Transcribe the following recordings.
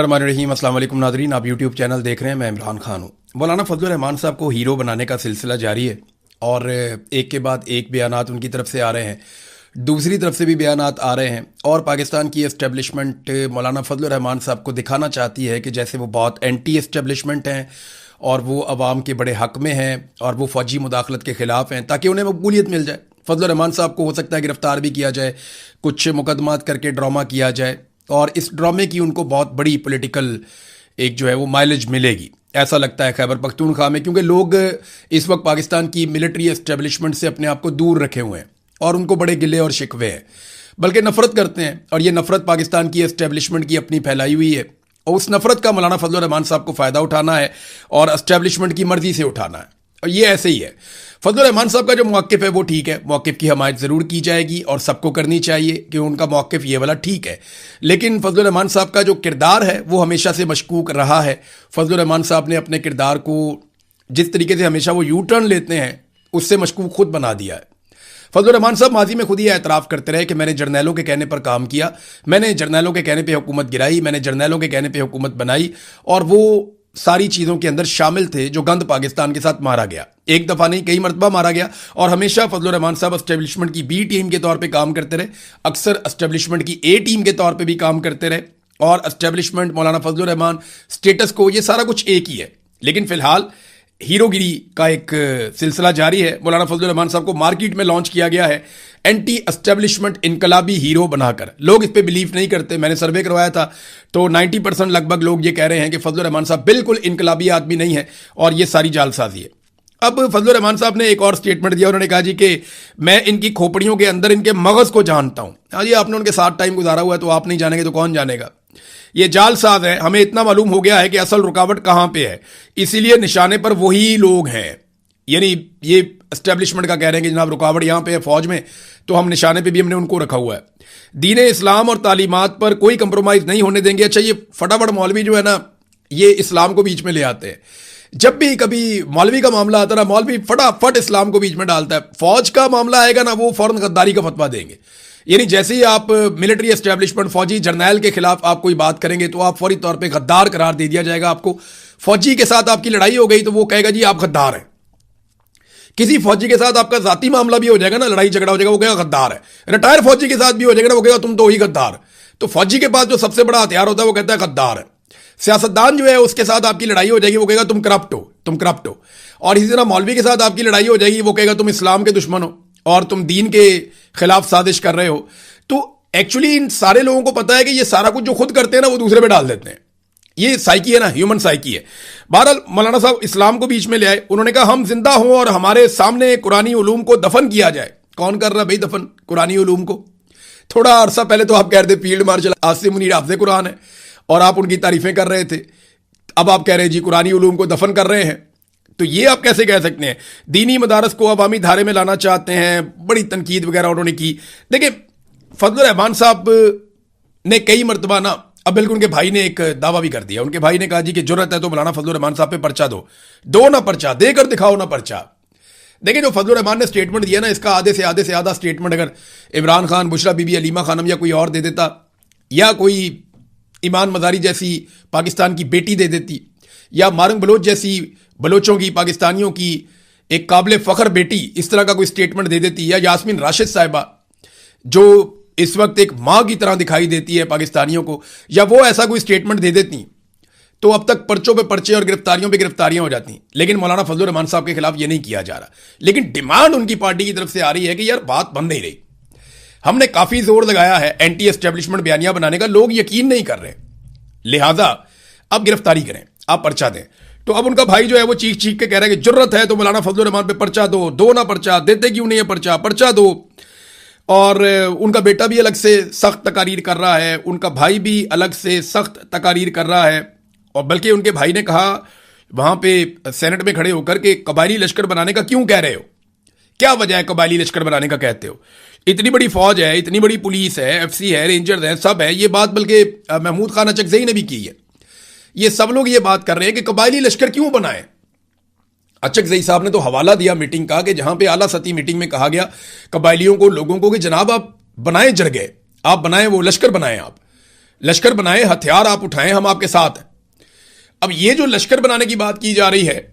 रहीम अस्सलाम वालेकुम नादरीन, आप यूट्यूब चैनल देख रहे हैं। मैं इमरान खान हूँ। मौलाना फजलुर रहमान साहब को हीरो बनाने का सिलसिला जारी है और एक के बाद एक बयानात उनकी तरफ से आ रहे हैं, दूसरी तरफ से भी बयानात आ रहे हैं और पाकिस्तान की एस्टेब्लिशमेंट मौलाना फजलुर रहमान साहब को दिखाना चाहती है कि जैसे वो बहुत एंटी एस्टेब्लिशमेंट हैं और वो अवाम के बड़े हक़ में हैं और वो फ़ौजी मुदाखलत के ख़िलाफ़ हैं, ताकि उन्हें मकबूलियत मिल जाए। फजलुर रहमान साहब को हो सकता है गिरफ़्तार भी किया जाए, कुछ मुकदमात करके ड्रामा किया जाए और इस ड्रामे की उनको बहुत बड़ी पॉलिटिकल एक जो है वो माइलेज मिलेगी, ऐसा लगता है खैबर पख्तूनख्वा में, क्योंकि लोग इस वक्त पाकिस्तान की मिलिट्री एस्टेब्लिशमेंट से अपने आप को दूर रखे हुए हैं और उनको बड़े गिले और शिकवे हैं, बल्कि नफ़रत करते हैं। और ये नफ़रत पाकिस्तान की एस्टेब्लिशमेंट की अपनी फैलाई हुई है और उस नफ़रत का मौलाना फजलुर रहमान साहब को फ़ायदा उठाना है और एस्टेब्लिशमेंट की मर्ज़ी से उठाना है। और ये ऐसे ही है। फजलुर रहमान साहब का जो मौक़िफ़ है वो ठीक है, मौक़िफ़ की हमायत ज़रूर की जाएगी और सबको करनी चाहिए कि उनका मौक़िफ़ ये वाला ठीक है। लेकिन फजलुर रहमान साहब का जो किरदार है वो हमेशा से मशकूक रहा है। फजलुर रहमान साहब ने अपने किरदार को जिस तरीके से हमेशा वो यू टर्न लेते हैं उससे मशकूक खुद बना दिया है। फजलुर रहमान साहब माजी में खुद ही एतराफ़ करते रहे कि मैंने जर्नैलों के कहने पर काम किया, मैंने जर्नैलों के कहने पर हुकूमत गिराई, मैंने जर्नैलों के कहने पर हुकूमत बनाई और वो सारी चीज़ों के अंदर शामिल थे जो गंद पाकिस्तान के साथ मारा गया। एक दफ़ा नहीं, कई मरतबा मारा गया और हमेशा फजलुर रहमान साहब एस्टेब्लिशमेंट की बी टीम के तौर पे काम करते रहे, अक्सर एस्टेब्लिशमेंट की ए टीम के तौर पे भी काम करते रहे और एस्टेब्लिशमेंट मौलाना फजलुर रहमान स्टेटस को ये सारा कुछ एक ही है। लेकिन फ़िलहाल हीरोगिरी का एक सिलसिला जारी है। मौलाना फजलुर रहमान साहब को मार्केट में लॉन्च किया गया है एंटी एस्टेब्लिशमेंट इनकलाबी हीरो बनाकर। लोग इस पे बिलीव नहीं करते। मैंने सर्वे करवाया था तो 90% लगभग लोग ये कह रहे हैं कि फजलुर रहमान साहब बिल्कुल इनकलाबी आदमी नहीं है और ये सारी जालसाजी है। अब फजलुर रहमान साहब ने एक और स्टेटमेंट दिया। उन्होंने कहा जी कि मैं इनकी खोपड़ियों के अंदर इनके मगज़ को जानता हूँ। हाँ जी, आपने उनके साथ टाइम गुजारा हुआ है तो आप नहीं जानेंगे तो कौन जानेगा। ये जालसाज है। हमें इतना मालूम हो गया है कि असल रुकावट कहाँ पे है, इसीलिए निशाने पर वही लोग हैं। यानी ये एस्टेब्लिशमेंट का कह रहे हैं कि जनाब रुकावट यहाँ पे है फौज में, तो हम निशाने पे भी हमने उनको रखा हुआ है। दीन इस्लाम और तालीमात पर कोई कंप्रोमाइज़ नहीं होने देंगे। अच्छा, ये फटाफट मौलवी जो है ना, ये इस्लाम को बीच में ले आते हैं। जब भी कभी मौलवी का मामला आता है ना, मौलवी फटाफट इस्लाम को बीच में डालता है। फौज का मामला आएगा ना, वो फौरन गद्दारी का फतवा देंगे। यानी जैसे ही आप मिलिट्री एस्टेब्लिशमेंट फौजी जर्नैल के खिलाफ आप कोई बात करेंगे तो आप फौरी तौर पे गद्दार करार दे दिया जाएगा आपको। फौजी के साथ आपकी लड़ाई हो गई तो वो कहेगा जी आप गद्दार हैं। किसी फौजी के साथ आपका जाती मामला भी हो जाएगा ना, लड़ाई झगड़ा हो जाएगा, वो कहेगा गद्दार है। रिटायर फौजी के साथ भी हो जाएगा ना, वो कहेगा तुम तो ही गद्दार। तो फौजी के पास जो सबसे बड़ा हथियार होता है वो कहता है गद्दार है। सियासतदान जो है उसके साथ आपकी लड़ाई हो जाएगी, वो कहेगा तुम करप्ट हो, तुम करप्ट हो। और इसी तरह मौलवी के साथ आपकी लड़ाई हो जाएगी, वो कहेगा तुम इस्लाम के दुश्मन हो और तुम दीन के खिलाफ साजिश कर रहे हो। तो एक्चुअली इन सारे लोगों को पता है कि ये सारा कुछ जो खुद करते हैं ना वो दूसरे पे डाल देते हैं। ये साइकी है ना, ह्यूमन साइकी है। बहरहाल मौलाना साहब इस्लाम को बीच में ले आए। उन्होंने कहा हम जिंदा हों और हमारे सामने कुरानी उलूम को दफन किया जाए। कौन कर रहा है भाई दफन कुरानी उलूम को? थोड़ा अरसा पहले तो आप कह रहे थे फील्ड मार्शल आसिम मुनीर हाफ़िज़े कुरान है और आप उनकी तारीफें कर रहे थे। अब आप कह रहे हैं जी कुरानी उलूम को दफन कर रहे हैं, तो ये आप कैसे कह सकते हैं? दीनी मदारस को अवामी धारे में लाना चाहते हैं, बड़ी तनकीद वगैरह उन्होंने की। देखिए फजलुर रहमान साहब ने कई मरतबा ना, अब बिल्कुल उनके भाई ने एक दावा भी कर दिया। उनके भाई ने कहा जी कि जुर्रत है तो मौलाना फजलुर रहमान साहब पे पर्चा दो ना पर्चा देकर दिखाओ ना पर्चा। देखिए जो फजलुर रहमान ने स्टेटमेंट दिया ना, इसका आधे से आधा स्टेटमेंट अगर इमरान खान, बुशरा बीबी, अलीमा खानम या कोई और दे देता या कोई ईमान मजारी जैसी पाकिस्तान की बेटी दे देती या मारंग बलोच जैसी बलोचों की, पाकिस्तानियों की एक काबिल फ़ख्र बेटी इस तरह का कोई स्टेटमेंट दे देती, या यास्मीन राशिद साहिबा जो इस वक्त एक माँ की तरह दिखाई देती है पाकिस्तानियों को, या वो ऐसा कोई स्टेटमेंट दे देती, तो अब तक पर्चों पे पर्चे और गिरफ्तारियों पे गिरफ्तारियां हो जाती। लेकिन मौलाना फजलुर रहमान साहब के खिलाफ ये नहीं किया जा रहा। लेकिन डिमांड उनकी पार्टी की तरफ से आ रही है कि यार बात बन नहीं रही। हमने काफ़ी जोर लगाया है एंटी एस्टेब्लिशमेंट बयानियां बनाने का, लोग यकीन नहीं कर रहे, लिहाजा अब गिरफ्तारी करें, आप पर्चा दें। तो अब उनका भाई जो है वो चीख चीख के कह रहा है कि जुर्रत है तो मौलाना फजलुर रहमान पे पर्चा दो ना पर्चा देते क्यों नहीं है पर्चा दो। और उनका बेटा भी अलग से सख्त तकारीर कर रहा है, उनका भाई भी अलग से सख्त तकारीर कर रहा है। और बल्कि उनके भाई ने कहा वहां पे सेनेट में खड़े होकर के कबायली लश्कर बनाने का क्यों कह रहे हो, क्या वजह है कबायली लश्कर बनाने का कहते हो? इतनी बड़ी फौज है, इतनी बड़ी पुलिस है, एफसी है, रेंजर्स है, सब है। ये बात बल्कि महमूद खान अचकज़ई ने भी की है। ये सब लोग ये बात कर रहे हैं कि कबायली लश्कर क्यों बनाए। अचकज़ई साहब ने तो हवाला दिया मीटिंग का कि जहां पे आला सतही मीटिंग में कहा गया कबायलियों को, लोगों को कि जनाब आप बनाए जरगे, आप बनाए वो लश्कर बनाए आप। लश्कर बनाए, हथियार आप उठाएं, हम आपके साथ हैं। अब ये जो लश्कर बनाने की बात की जा रही है,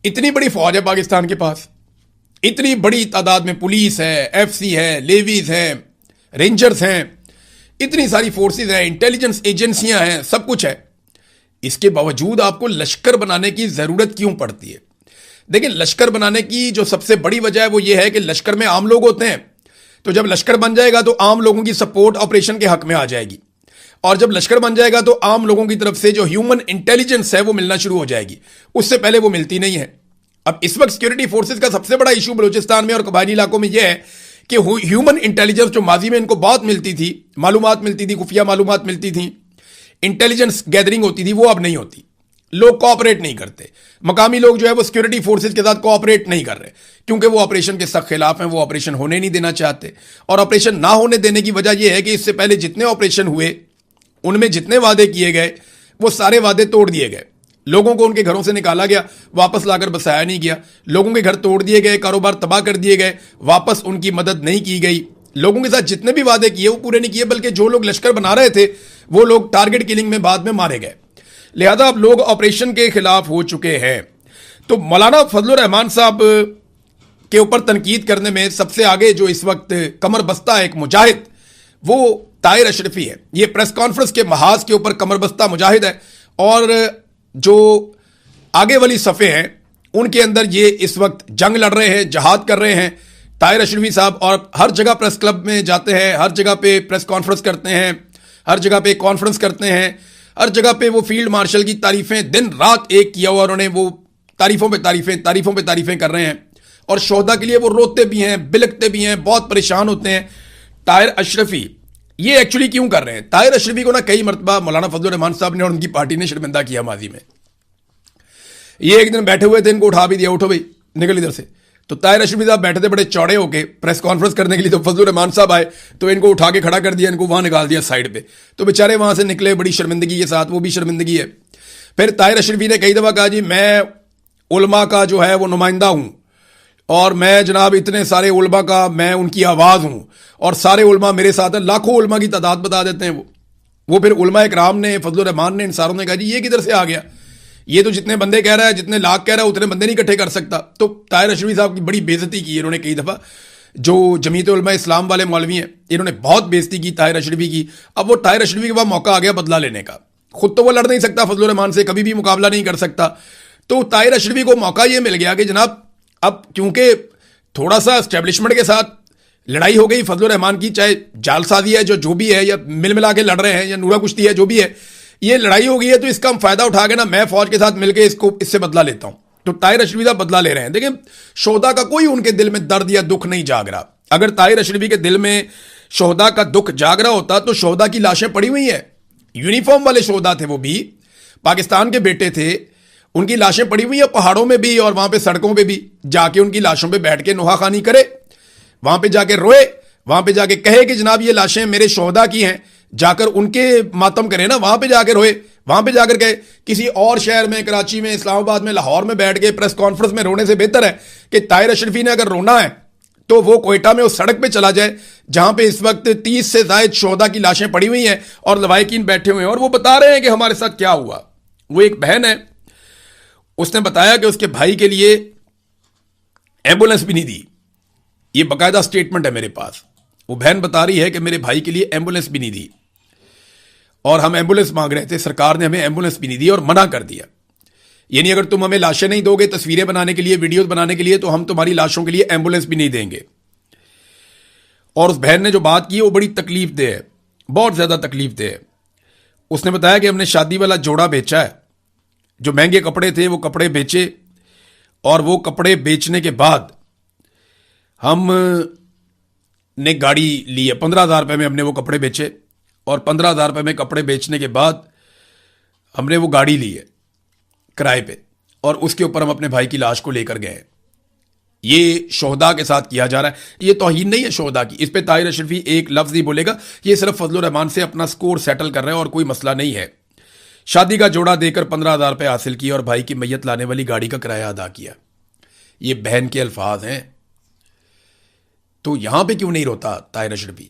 इतनी बड़ी फौज है पाकिस्तान के पास, इतनी बड़ी तादाद में पुलिस है, एफसी है, लेवीज है, रेंजर्स हैं, इतनी सारी फोर्सेस हैं, इंटेलिजेंस एजेंसियां हैं, सब कुछ है। इसके बावजूद आपको लश्कर बनाने की जरूरत क्यों पड़ती है? देखिए, लश्कर बनाने की जो सबसे बड़ी वजह है वो ये है कि लश्कर में आम लोग होते हैं, तो जब लश्कर बन जाएगा तो आम लोगों की सपोर्ट ऑपरेशन के हक में आ जाएगी, और जब लश्कर बन जाएगा तो आम लोगों की तरफ से जो ह्यूमन इंटेलिजेंस है वो मिलना शुरू हो जाएगी। उससे पहले वो मिलती नहीं है। अब इस वक्त सिक्योरिटी फोर्सेस का सबसे बड़ा इशू बलूचिस्तान में और कबायली इलाकों में यह है कि ह्यूमन इंटेलिजेंस जो माजी में इनको बहुत मिलती थी, मालूमात मिलती थी, खुफिया मालूमात मिलती थी, इंटेलिजेंस गैदरिंग होती थी, वो अब नहीं होती। लोग कोऑपरेट नहीं करते, मकामी लोग जो है वो सिक्योरिटी फोर्सेस के साथ कोऑपरेट नहीं कर रहे, क्योंकि वो ऑपरेशन के सख्त खिलाफ हैं, वो ऑपरेशन होने नहीं देना चाहते। और ऑपरेशन ना होने देने की वजह यह है कि इससे पहले जितने ऑपरेशन हुए उनमें जितने वादे किए गए वो सारे वादे तोड़ दिए गए। लोगों को उनके घरों से निकाला गया, वापस लाकर बसाया नहीं गया। लोगों के घर तोड़ दिए गए, कारोबार तबाह कर दिए गए, वापस उनकी मदद नहीं की गई। लोगों के साथ जितने भी वादे किए वो पूरे नहीं किए, बल्कि जो लोग लश्कर बना रहे थे वो लोग टारगेट किलिंग में बाद में मारे गए। लिहाजा अब लोग ऑपरेशन के खिलाफ हो चुके हैं। तो मौलाना फजलुर रहमान साहब के ऊपर तनकीद करने में सबसे आगे जो इस वक्त कमर बस्ता है एक मुजाहिद, वो ताहिर अशरफी है। ये प्रेस कॉन्फ्रेंस के महाज के ऊपर कमर बस्ता मुजाहिद है, और जो आगे वाली सफ़े हैं उनके अंदर ये इस वक्त जंग लड़ रहे हैं, जहाद कर रहे हैं ताहिर अशरफी साहब। और हर जगह प्रेस क्लब में जाते हैं, हर जगह पे प्रेस कॉन्फ्रेंस करते हैं, हर जगह पे कॉन्फ्रेंस करते हैं, हर जगह पे वो फील्ड मार्शल की तारीफें दिन रात एक किया हुआ उन्होंने, वो तारीफों पे तारीफें कर रहे हैं। और शोहदा के लिए वो रोते भी हैं, बिलकते भी हैं, बहुत परेशान होते हैं। ताहिर अशरफी ये एक्चुअली क्यों कर रहे हैं? ताहिर अशरफी को ना कई मरतबा मौलाना फजलुर रहमान साहब ने और उनकी पार्टी ने शर्मिंदा किया माजी में। ये एक दिन बैठे हुए थे, इनको उठा भी दिया, उठो भाई निकल इधर से। तो ताहिर अशरफी साहब बैठे थे बड़े चौड़े होके प्रेस कॉन्फ्रेंस करने के लिए, तो फजलुर रहमान साहब आए तो इनको उठा के खड़ा कर दिया, इनको वहां निकाल दिया साइड पे। तो बेचारे वहां से निकले बड़ी शर्मिंदगी के साथ, वो भी शर्मिंदगी है। फिर ताहिर अशरफी ने कई दफा कहा जी मैं उलमा का जो है वो नुमाइंदा हूं, और मैं जनाब इतने सारे उलमा का मैं उनकी आवाज़ हूं, और सारे उलमा मेरे साथ हैं। लाखों उलमा की तादाद बता देते हैं वो फिर उलमा इकराम ने, फजलुर रहमान ने, इन सारों ने कहा जी ये किधर से आ गया, ये तो जितने बंदे कह रहा है, जितने लाख कह रहा है उतने बंदे नहीं इकट्ठे कर सकता। तो ताहिर अशरफी साहब की बड़ी बेइज्जती की इन्होंने कई दफ़ा। जो जमीयत उलमा इस्लाम वाले मौलवी हैं इन्होंने बहुत बेइज्जती की ताहिर अशरफी की। अब वो ताहिर अशरफी के पास मौका आ गया बदला लेने का। खुद तो वो लड़ नहीं सकता, फजलुर रहमान से कभी भी मुकाबला नहीं कर सकता, तो ताहिर अशरफी को मौका ये मिल गया कि जनाब अब क्योंकि थोड़ा सा एस्टेब्लिशमेंट के साथ लड़ाई हो गई फजलुर रहमान की, चाहे जालसाजी है जो भी है, या मिल मिला के लड़ रहे हैं, या नूरा कुश्ती है, जो भी है, ये लड़ाई हो गई है, तो इसका हम फायदा उठा के ना मैं फौज के साथ मिलकर इससे बदला लेता हूं। तो ताहिर अशरफी साहब बदला ले रहे हैं। देखिए, शोहदा का कोई उनके दिल में दर्द या दुख नहीं जाग रहा। अगर ताहिर अशरफी के दिल में शोहदा का दुख जाग रहा होता तो शोहदा की लाशें पड़ी हुई है, यूनिफॉर्म वाले शोहदा थे, वो भी पाकिस्तान के बेटे थे, उनकी लाशें पड़ी हुई है पहाड़ों में भी और वहां पे सड़कों पे भी। जाके उनकी लाशों पे बैठ के नुहाखानी करे, वहां पे जाके रोए, वहां पे जाके कहे कि जनाब ये लाशें मेरे शोहदा की हैं, जाकर उनके मातम करे ना, वहां पे जाकर रोए, वहां पे जाकर कहे। किसी और शहर में, कराची में, इस्लामाबाद में, लाहौर में बैठ के प्रेस कॉन्फ्रेंस में रोने से बेहतर है कि ताहिर अशरफी ने अगर रोना है तो वो कोयटा में उस सड़क पे चला जाए जहां पे इस वक्त 30 से ज्यादा शोहदा की लाशें पड़ी हुई हैं और लवाहिकीन बैठे हुए हैं, और वो बता रहे हैं कि हमारे साथ क्या हुआ। वो एक बहन है, उसने बताया कि उसके भाई के लिए एम्बुलेंस भी नहीं दी। ये बाकायदा स्टेटमेंट है मेरे पास। वो बहन बता रही है कि मेरे भाई के लिए एम्बुलेंस भी नहीं दी, और हम एम्बुलेंस मांग रहे थे, सरकार ने हमें एम्बुलेंस भी नहीं दी और मना कर दिया। यानी अगर तुम हमें लाशें नहीं दोगे तस्वीरें बनाने के लिए, वीडियोस बनाने के लिए, तो हम तुम्हारी लाशों के लिए एम्बुलेंस भी नहीं देंगे। और उस बहन ने जो बात की है वो बड़ी तकलीफ दे है, बहुत ज्यादा तकलीफ दे है। उसने बताया कि हमने शादी वाला जोड़ा बेचा है, जो महंगे कपड़े थे वो कपड़े बेचे, और वो कपड़े बेचने के बाद हम ने गाड़ी ली है। 15,000 रुपये में हमने वो कपड़े बेचे, और 15,000 रुपये में कपड़े बेचने के बाद हमने वो गाड़ी ली है किराए पे, और उसके ऊपर हम अपने भाई की लाश को लेकर गए। ये शोहदा के साथ किया जा रहा है। ये तौहीन नहीं है शोहदा की, इस पे ताहिर अशरफी एक लफ्ज ही बोलेगा। ये सिर्फ फजलुर रहमान से अपना स्कोर सेटल कर रहे हैं और कोई मसला नहीं है। शादी का जोड़ा देकर 15,000 रुपये हासिल किए और भाई की मैयत लाने वाली गाड़ी का किराया अदा किया। ये बहन के अल्फाज हैं। तो यहां पे क्यों नहीं रोता ताहिर अशरफी?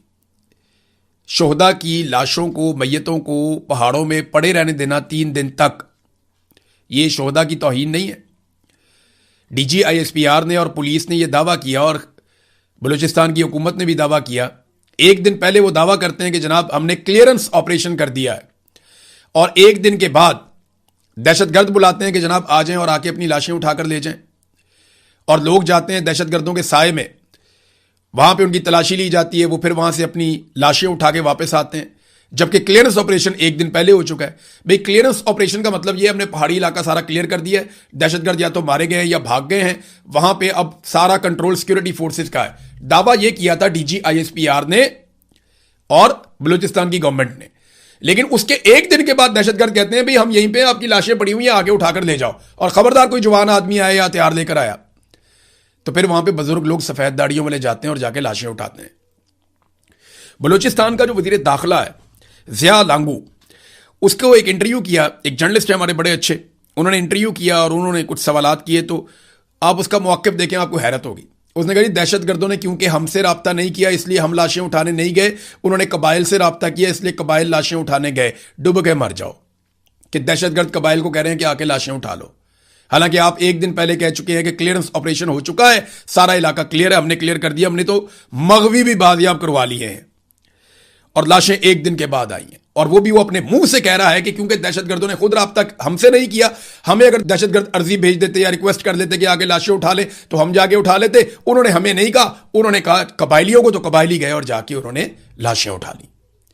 शोहदा की लाशों को, मैयतों को पहाड़ों में पड़े रहने देना 3 दिन तक, ये शोहदा की तौहीन नहीं है? DGISPR ने और पुलिस ने यह दावा किया और बलूचिस्तान की हुकूमत ने भी दावा किया। एक दिन पहले वो दावा करते हैं कि जनाब हमने क्लियरेंस ऑपरेशन कर दिया है, और एक दिन के बाद दहशतगर्द बुलाते हैं कि जनाब आ जाएं और आके अपनी लाशें उठाकर ले जाएं, और लोग जाते हैं दहशतगर्दों के साए में, वहां पे उनकी तलाशी ली जाती है, वो फिर वहां से अपनी लाशें उठा के वापस आते हैं, जबकि क्लियरेंस ऑपरेशन एक दिन पहले हो चुका है। भाई क्लियरेंस ऑपरेशन का मतलब ये हमने पहाड़ी इलाका सारा क्लियर कर दिया है, दहशतगर्द या तो मारे गए हैं या भाग गए हैं, वहां पे अब सारा कंट्रोल सिक्योरिटी फोर्सेस का है। दावा यह किया था DGISPR ने और बलूचिस्तान की गवर्नमेंट ने, लेकिन उसके एक दिन के बाद दहशतगर्द कहते हैं भाई हम यहीं पे आपकी लाशें पड़ी हुई हैं, आगे उठाकर ले जाओ, और खबरदार कोई जवान आदमी आया या हथियार लेकर आया तो फिर वहां पे बुजुर्ग लोग सफेद दाढ़ियों वाले जाते हैं और जाके लाशें उठाते हैं। बलूचिस्तान का जो वजीर दाखिला है जिया लांगू, उसको एक इंटरव्यू किया, एक जर्नलिस्ट है हमारे बड़े अच्छे, उन्होंने इंटरव्यू किया और उन्होंने कुछ सवालात किए, तो आप उसका मौक़िफ़ देखें, आपको हैरत होगी। उसने कहा दहशतगर्दों ने क्योंकि हमसे रब्ता नहीं किया इसलिए हम लाशें उठाने नहीं गए, उन्होंने कबाइल से रब्ता किया इसलिए कबाइल लाशें उठाने गए, डूब के मर जाओ। कि दहशतगर्द कबाइल को कह रहे हैं कि आके लाशें उठा लो, हालांकि आप एक दिन पहले कह चुके हैं कि क्लियरेंस ऑपरेशन हो चुका है, सारा इलाका क्लियर है, हमने क्लियर कर दिया, हमने तो मगवी भी बाजियाब करवा लिए हैं, और लाशें एक दिन के बाद आई हैं। और वो भी वो अपने मुंह से कह रहा है कि क्योंकि दहशतगर्दों ने खुद रब्ता हमसे नहीं किया, हमें अगर दहशतगर्द अर्जी भेज देते या रिक्वेस्ट कर लेते कि आगे लाशें उठा ले तो हम जाके उठा लेते, उन्होंने हमें नहीं कहा, उन्होंने कहा कबाइलियों को, तो कबाइली गए और जाके उन्होंने लाशें उठा ली।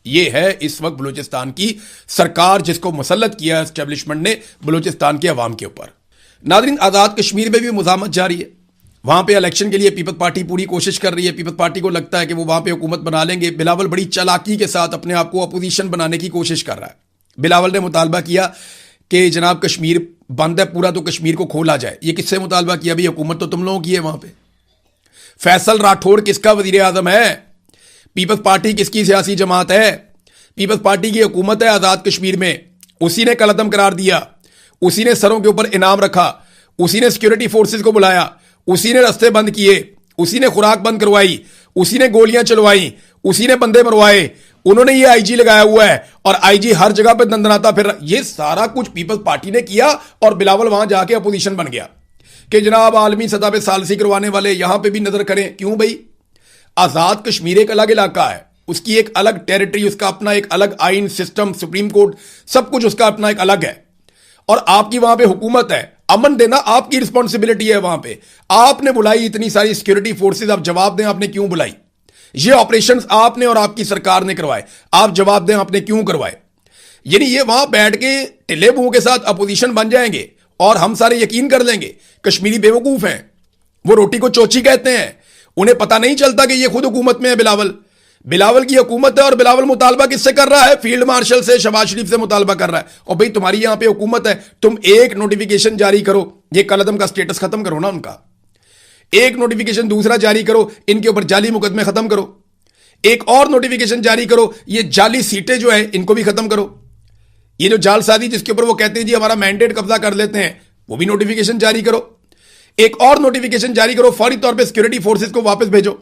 ये है इस वक्त बलूचिस्तान की सरकार जिसको मुसल्लत किया एस्टेब्लिशमेंट ने बलूचिस्तान के अवाम के ऊपर। नाज़रीन, आज़ाद कश्मीर में भी मुज़ाहमत जारी है, वहां पे इलेक्शन के लिए पीपल्स पार्टी पूरी कोशिश कर रही है। पीपल्स पार्टी को लगता है कि वो वहां पे हुकूमत बना लेंगे। बिलावल बड़ी चालाकी के साथ अपने आप को अपोजिशन बनाने की कोशिश कर रहा है। बिलावल ने मुतालबा किया कि जनाब कश्मीर बंद है पूरा, तो कश्मीर को खोला जाए। ये किससे मुतालबा किया? भाई हुकूमत तो तुम लोगों की है वहां पे। फैसल राठौड़ किसका वजीर आजम है? पीपल्स पार्टी किसकी सियासी जमात है? पीपल्स पार्टी की हुकूमत है आजाद कश्मीर में, उसी ने कलअदम करार दिया, उसी ने सरों के ऊपर इनाम रखा, उसी ने सिक्योरिटी फोर्सेस को बुलाया, उसी ने रास्ते बंद किए, उसी ने खुराक बंद करवाई, उसी ने गोलियां चलवाई, उसी ने बंदे मरवाए, उन्होंने ये आईजी लगाया हुआ है और आईजी हर जगह पे दंदनाता फिर। ये सारा कुछ पीपल्स पार्टी ने किया और बिलावल वहां जाके अपोजिशन बन गया कि जनाब आलमी सतह पे सालसी करवाने वाले यहां पे भी नजर करें। क्यों भाई? आजाद कश्मीर एक अलग इलाका है, उसकी एक अलग टेरिटरी, उसका अपना एक अलग आइन सिस्टम, सुप्रीम कोर्ट, सब कुछ उसका अपना एक अलग है, और आपकी वहां पे हुकूमत है। अमन देना आपकी रिस्पॉन्सिबिलिटी है। वहां पे आपने बुलाई इतनी सारी सिक्योरिटी फोर्सेस, आप जवाब दें आपने क्यों बुलाई? ये ऑपरेशंस आपने और आपकी सरकार ने करवाए, आप जवाब दें आपने क्यों करवाए? यानी ये वहां बैठ के टिल्ले मुंह के साथ अपोजिशन बन जाएंगे और हम सारे यकीन कर लेंगे। कश्मीरी बेवकूफ हैं, वो रोटी को चोची कहते हैं, उन्हें पता नहीं चलता कि ये खुद हुकूमत में है। बिलावल की हुकूमत है और बिलावल मुतालबा किससे कर रहा है? फील्ड मार्शल से, शहबाज शरीफ से मुतालबा कर रहा है। और भाई तुम्हारी यहां पे हुकूमत है, तुम एक नोटिफिकेशन जारी करो, ये कलअदम का स्टेटस खत्म करो ना उनका। एक नोटिफिकेशन दूसरा जारी करो, इनके ऊपर जाली मुकदमे खत्म करो। एक और नोटिफिकेशन जारी करो, ये जाली सीटें जो है इनको भी खत्म करो। ये जो जालसाजी जिसके ऊपर वो कहते हैं जी हमारा मैंडेट कब्जा कर लेते हैं, वो भी नोटिफिकेशन जारी करो। एक और नोटिफिकेशन जारी करो, फौरी तौर पर सिक्योरिटी फोर्सेज को वापस भेजो।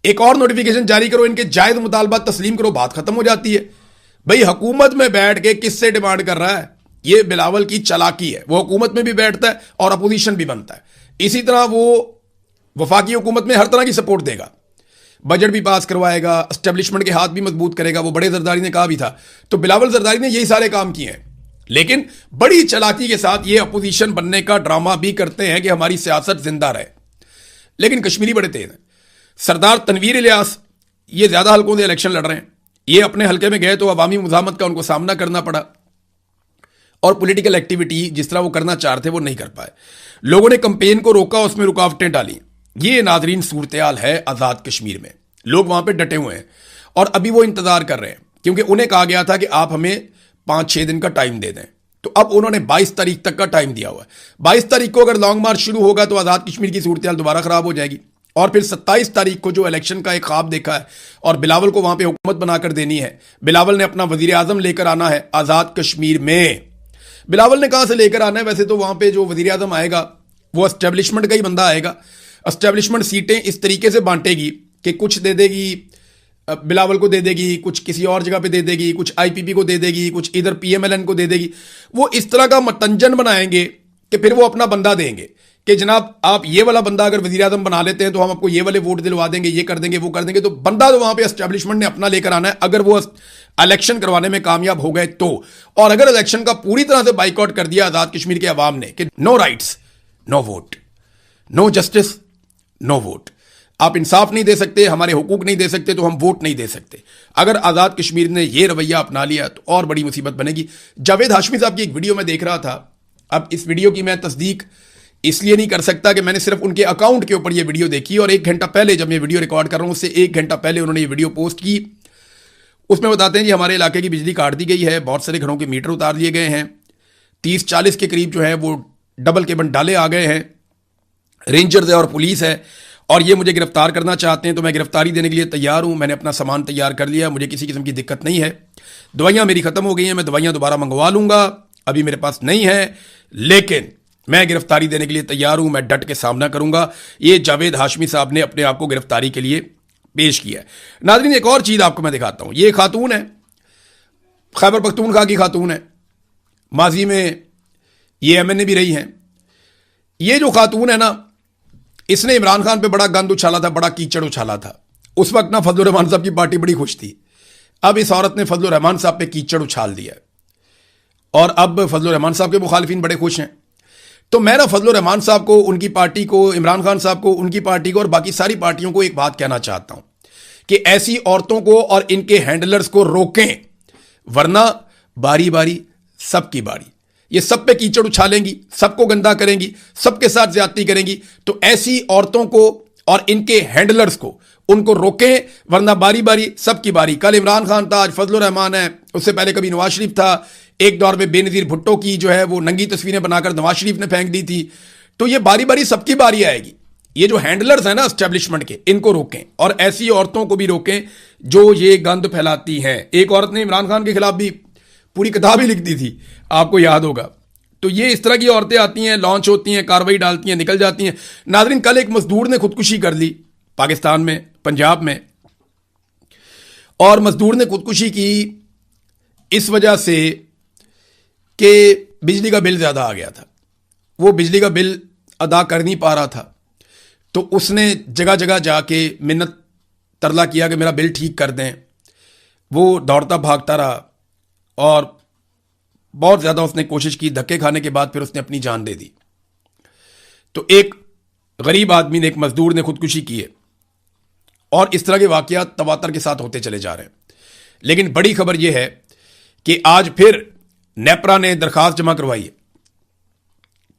एक और नोटिफिकेशन जारी करो, इनके जायज मुतालबा तस्लीम करो, बात खत्म हो जाती है। भाई हुकूमत में बैठ के किससे डिमांड कर रहा है? ये बिलावल की चालाकी है। वो हुकूमत में भी बैठता है और अपोजिशन भी बनता है। इसी तरह वो वफाकी हुकूमत में हर तरह की सपोर्ट देगा, बजट भी पास करवाएगा, एस्टेब्लिशमेंट के हाथ भी मजबूत करेगा। वो बड़े जरदारी ने कहा भी था, तो बिलावल जरदारी ने यही सारे काम किए हैं। लेकिन बड़ी चालाकी के साथ ये अपोजिशन बनने का ड्रामा भी करते हैं कि हमारी सियासत जिंदा रहे। लेकिन कश्मीरी बड़े तेज हैं। सरदार तनवीर इलियास ये ज्यादा हल्कों से इलेक्शन लड़ रहे हैं। ये अपने हल्के में गए तो अवामी मुजामत का उनको सामना करना पड़ा और पॉलिटिकल एक्टिविटी जिस तरह वो करना चाहते वो नहीं कर पाए। लोगों ने कंपेन को रोका, उसमें रुकावटें डाली। ये नाजरीन सूरत-ए-हाल है आजाद कश्मीर में। लोग वहां पे डटे हुए हैं और अभी वो इंतजार कर रहे हैं, क्योंकि उन्हें कहा गया था कि आप हमें 5-6 दिन का टाइम दे दें। तो अब उन्होंने 22 तारीख तक का टाइम दिया हुआ है। 22 तारीख को अगर लॉन्ग मार्च शुरू होगा तो आजाद कश्मीर की सूरत-ए-हाल दोबारा खराब हो जाएगी। और फिर 27 तारीख को जो इलेक्शन का एक ख्वाब देखा है और बिलावल को वहां पे हुकूमत बनाकर देनी है, बिलावल ने अपना वजीर आजम लेकर आना है आजाद कश्मीर में। बिलावल ने कहां से लेकर आना है? वैसे तो वहां पे जो वजीर आजम आएगा वो एस्टेब्लिशमेंट का ही बंदा आएगा। एस्टेब्लिशमेंट सीटें इस तरीके से बांटेगी कि कुछ दे देगी बिलावल को दे देगी, कुछ किसी और जगह पे दे देगी, कुछ आईपीपी को दे देगी, कुछ इधर पीएमएलएन को दे देगी। वो इस तरह का मतंजन बनाएंगे कि फिर वो अपना बंदा देंगे कि जनाब आप ये वाला बंदा अगर वजीर आजम बना लेते हैं तो हम आपको ये वाले वोट दिलवा देंगे, ये कर देंगे, वो कर देंगे। तो बंदा तो वहां पे एस्टेब्लिशमेंट ने अपना लेकर आना है, अगर वो इलेक्शन करवाने में कामयाब हो गए तो। और अगर इलेक्शन का पूरी तरह से बाइकआउट कर दिया आजाद कश्मीर के अवाम ने कि no rights no vote, no justice no vote, आप इंसाफ नहीं दे सकते, हमारे हुकूक नहीं दे सकते, तो हम वोट नहीं दे सकते। अगर आजाद कश्मीर ने यह रवैया अपना लिया तो और बड़ी मुसीबत बनेगी। जावेद हाशमी साहब की एक वीडियो में देख रहा था। अब इस वीडियो की मैं तस्दीक इसलिए नहीं कर सकता कि मैंने सिर्फ उनके अकाउंट के ऊपर यह वीडियो देखी, और 1 घंटा पहले जब मैं वीडियो रिकॉर्ड कर रहा हूं उससे 1 घंटा पहले उन्होंने ये वीडियो पोस्ट की। उसमें बताते हैं जी हमारे इलाके की बिजली काट दी गई है, बहुत सारे घरों के मीटर उतार दिए गए हैं, 30-40 के करीब जो है वो डबल केबल डाले आ गए हैं, रेंजर्स है और पुलिस है, और ये मुझे गिरफ्तार करना चाहते हैं। तो मैं गिरफ्तारी देने के लिए तैयार हूं, मैंने अपना सामान तैयार कर लिया, मुझे किसी किस्म की दिक्कत नहीं है। दवाइयां मेरी खत्म हो गई हैं, मैं दवाइयां दोबारा मंगवा लूंगा, अभी मेरे पास नहीं है, लेकिन मैं गिरफ्तारी देने के लिए तैयार हूं, मैं डट के सामना करूंगा। ये जावेद हाशमी साहब ने अपने आप को गिरफ्तारी के लिए पेश किया है। नाज़रीन एक और चीज आपको मैं दिखाता हूं, ये खातून है, खैबर पख्तूनख्वा की खातून है, माजी में ये एमएनए भी रही हैं। ये जो खातून है ना, इसने इमरान खान पे बड़ा गंद उछाला था, बड़ा कीचड़ उछाला था। उस वक्त ना फजलुर रहमान साहब की पार्टी बड़ी खुश थी। अब इस औरत ने फजलुर रहमान साहब पे कीचड़ उछाल दिया और अब फजलुर रहमान साहब के मुखालिफिन बड़े खुश हैं। तो मैं ना फजलुर रहमान साहब को, उनकी पार्टी को, इमरान खान साहब को, उनकी पार्टी को और बाकी सारी पार्टियों को एक बात कहना चाहता हूं कि ऐसी औरतों को और इनके हैंडलर्स को रोकें, वरना बारी बारी सबकी बारी, ये सब पे कीचड़ उछालेंगी, सबको गंदा करेंगी, सबके साथ ज्यादती करेंगी। तो ऐसी औरतों को और इनके हैंडलर्स को उनको रोकें, वरना बारी बारी सबकी बारी। कल इमरान खान था, आज फजलुर रहमान है, उससे पहले कभी नवाज शरीफ था, एक दौर में बेनजीर भुट्टो की जो है वो नंगी तस्वीरें बनाकर नवाज शरीफ ने फेंक दी थी। तो ये बारी बारी सबकी बारी आएगी। ये जो हैंडलर्स हैं ना एस्टेब्लिशमेंट के, इनको रोकें और ऐसी औरतों को भी रोकें जो ये गंद फैलाती हैं। एक औरत ने इमरान खान के खिलाफ भी पूरी किताब ही लिख दी थी, आपको याद होगा। तो ये इस तरह की औरतें आती हैं, लॉन्च होती हैं, कार्रवाई डालती हैं, निकल जाती हैं। नाज़रीन कल एक मजदूर ने खुदकुशी कर ली पाकिस्तान में, पंजाब में, और मजदूर ने खुदकुशी की इस वजह से कि बिजली का बिल ज्यादा आ गया था। वो बिजली का बिल अदा कर नहीं पा रहा था, तो उसने जगह जगह जाके मिन्नत तरला किया कि मेरा बिल ठीक कर दें। वो दौड़ता भागता रहा और बहुत ज़्यादा उसने कोशिश की, धक्के खाने के बाद फिर उसने अपनी जान दे दी। तो एक गरीब आदमी ने, एक मजदूर ने खुदकुशी की है, और इस तरह के वाकयात तवातर के साथ होते चले जा रहे हैं। लेकिन बड़ी खबर यह है कि आज फिर नेपरा ने दरखास्त जमा करवाई है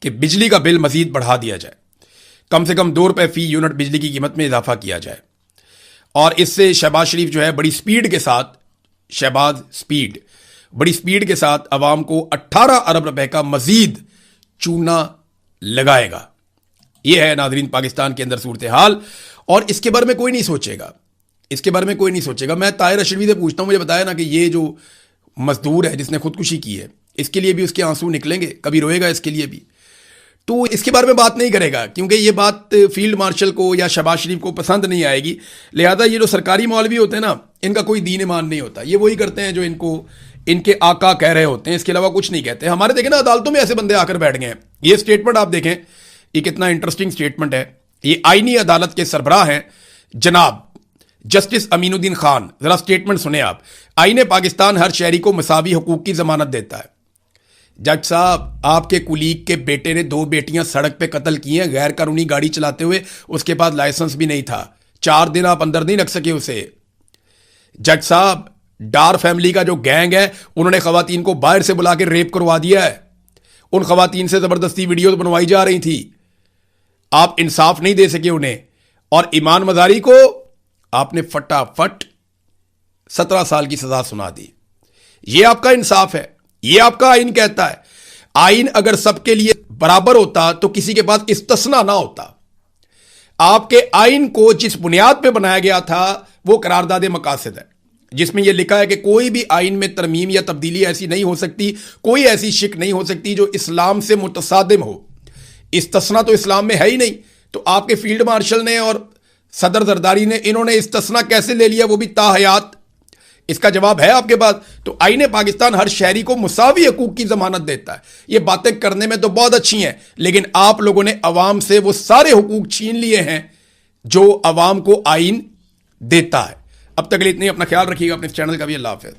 कि बिजली का बिल मजीद बढ़ा दिया जाए, कम से कम 2 रुपए फी यूनिट बिजली की कीमत में इजाफा किया जाए। और इससे शहबाज शरीफ जो है बड़ी स्पीड के साथ, शहबाज स्पीड, बड़ी स्पीड के साथ अवाम को 18 अरब रुपए का मजीद चूना लगाएगा। यह है नाजरीन पाकिस्तान के अंदर सूरत हाल, और इसके बारे में कोई नहीं सोचेगा, इसके बारे में कोई नहीं सोचेगा। मैं ताहिर अशरफी से पूछता हूं, मुझे बताया ना कि ये जो मजदूर है जिसने खुदकुशी की है, इसके लिए भी उसके आंसू निकलेंगे, कभी रोएगा इसके लिए भी, तो इसके बारे में बात नहीं करेगा, क्योंकि ये बात फील्ड मार्शल को या शहबाज शरीफ को पसंद नहीं आएगी। लिहाजा ये जो सरकारी मौलवी होते हैं ना, इनका कोई दीन ईमान नहीं होता, ये वही करते हैं जो इनको इनके आका कह रहे होते हैं, इसके अलावा कुछ नहीं कहते। हमारे देखें ना अदालतों में ऐसे बंदे आकर बैठ गए हैं। ये स्टेटमेंट आप देखें, ये कितना इंटरेस्टिंग स्टेटमेंट है। ये आईनी अदालत के सरबराह हैं जनाब जस्टिस अमीनुद्दीन खान। जरा स्टेटमेंट सुने आप। आईने पाकिस्तान हर शहरी को मसावी हुकूक की जमानत देता है। जज साहब, आपके कुलीग के बेटे ने 2 बेटियां सड़क पे कत्ल की हैं गैर कानूनी गाड़ी चलाते हुए, उसके पास लाइसेंस भी नहीं था, 4 दिन आप अंदर नहीं रख सके उसे। जज साहब, डार फैमिली का जो गैंग है, उन्होंने खवातीन को बाहर से बुला के रेप करवा दिया है। उन खवातीन से जबरदस्ती वीडियो बनवाई जा रही थी, आप इंसाफ नहीं दे सके उन्हें, और ईमान मजारी को आपने फटाफट 17 साल की सजा सुना दी। यह आपका इंसाफ है, यह आपका आइन कहता है। आइन अगर सबके लिए बराबर होता तो किसी के पास इस्तिस्ना ना होता। आपके आइन को जिस बुनियाद पे बनाया गया था वो करारदाद मकासद है, जिसमें यह लिखा है कि कोई भी आइन में तरमीम या तब्दीली ऐसी नहीं हो सकती, कोई ऐसी शिक नहीं हो सकती जो इस्लाम से मुतसादिम हो। इस्तिस्ना तो इस्लाम में है ही नहीं। तो आपके फील्ड मार्शल ने और सदर जरदारी ने इन्होंने इस्तिस्ना कैसे ले लिया, वो भी ताहयात? इसका जवाब है आपके पास? तो आईने पाकिस्तान हर शहरी को मुसावी हकूक की जमानत देता है। ये बातें करने में तो बहुत अच्छी हैं, लेकिन आप लोगों ने अवाम से वो सारे हकूक छीन लिए हैं जो अवाम को आइन देता है। अब तक के लिए इतनी, अपना ख्याल रखिएगा, अपने चैनल का भी। अल्लाह हाफ़िज़।